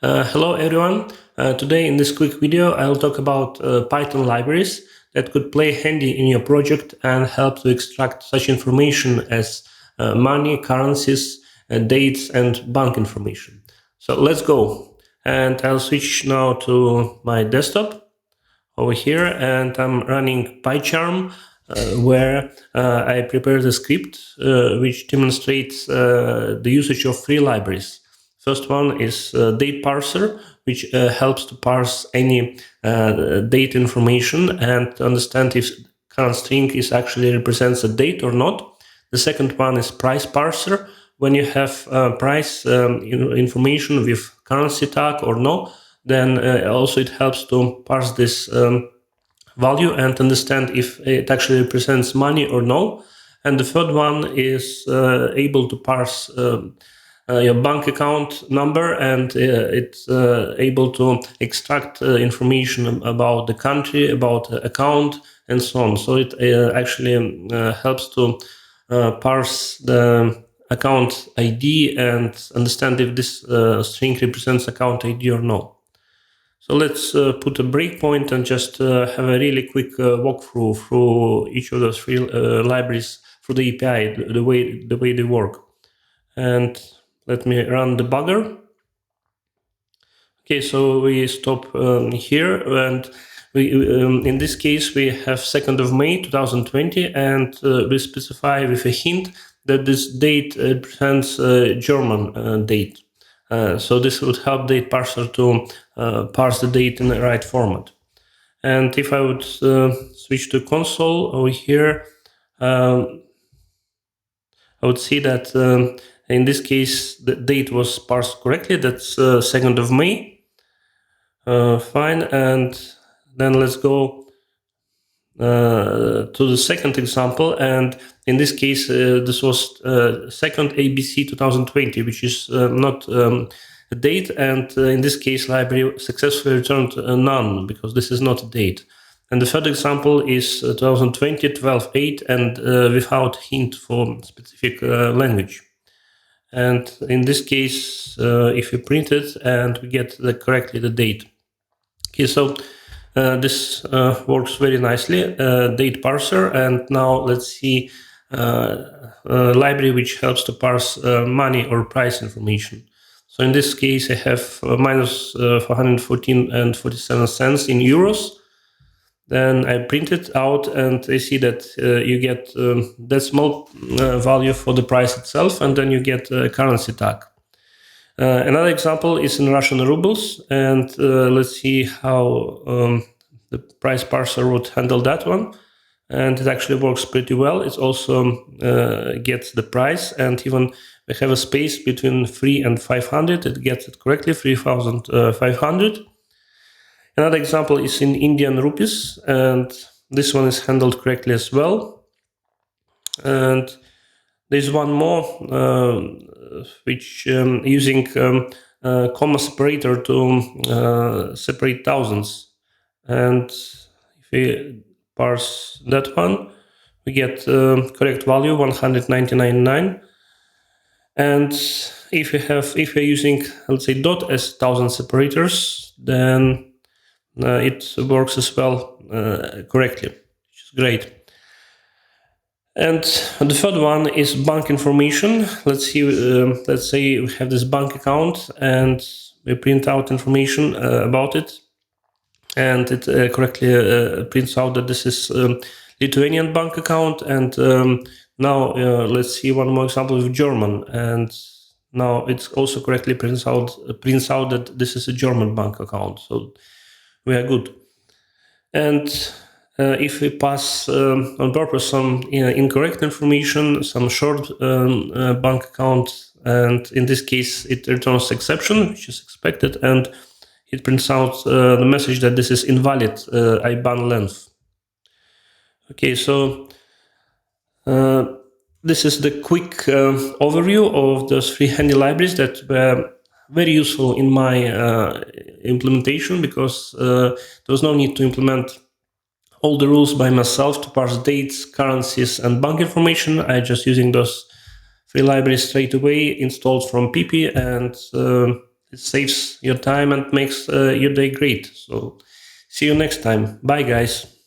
Hello everyone. Today in this quick video I'll talk about Python libraries that could play handy in your project and help to extract such information as money, currencies, dates and bank information. So let's go. And I'll switch now to my desktop over here, and I'm running PyCharm where I prepared a script which demonstrates the usage of three libraries. First one is date parser, which helps to parse any date information and understand if current string is actually represents a date or not. The second one is price parser, when you have price information with currency tag or no, then also it helps to parse this value and understand if it actually represents money or no. And the third one is able to parse your bank account number, and it's able to extract information about the country, about the account, and so on. So it actually helps to parse the account ID and understand if this string represents account ID or no. So let's put a breakpoint and just have a really quick walkthrough through each of those three libraries through the API, the way they work. And let me run debugger. Okay, so we stop here, and we in this case we have 2nd of May 2020, and we specify with a hint that this date represents German date. So this would help date parser to parse the date in the right format. And if I would switch to console over here, I would see that in this case the date was parsed correctly. That's 2nd of May. Fine, and then let's go to the second example, and in this case this was 2nd ABC 2020, which is not a date, and in this case library successfully returned none because this is not a date. And the third example is 2020 12/8 and without hint for specific language. And in this case if we print it and we get correctly the date. Okay, so this works very nicely, date parser, and now let's see a library which helps to parse money or price information. So in this case I have minus 414 and 47 cents in euros. Then I print it out and I see that you get decimal value for the price itself, and then you get a currency tag. Another example is in Russian rubles, and let's see how the price parser would handle that one. And it actually works pretty well. It also gets the price, and even we have a space between 3 and 500. It gets it correctly, 3,500. Another example is in Indian rupees, and this one is handled correctly as well. And there's one more which using comma separator to separate thousands, and if we parse that one we get correct value 199.9. and if we're using, let's say, dot as thousand separators, then it works as well correctly, which is great. And the third one is bank information. Let's see, let's say we have this bank account and we print out information about it, and it correctly prints out that this is Lithuanian bank account. And now let's see one more example with German, and now it's also correctly prints out that this is a German bank account. So we are good. And if we pass on purpose some incorrect information, some short bank account, and in this case it returns exception, which is expected, and it prints out the message that this is invalid IBAN length. Okay, so this is the quick overview of those three handy libraries that were very useful in my implementation, because there was no need to implement all the rules by myself to parse dates, currencies, and bank information. I just using those three libraries straight away, installed from pp, and it saves your time and makes your day great. So see you next time. Bye, guys.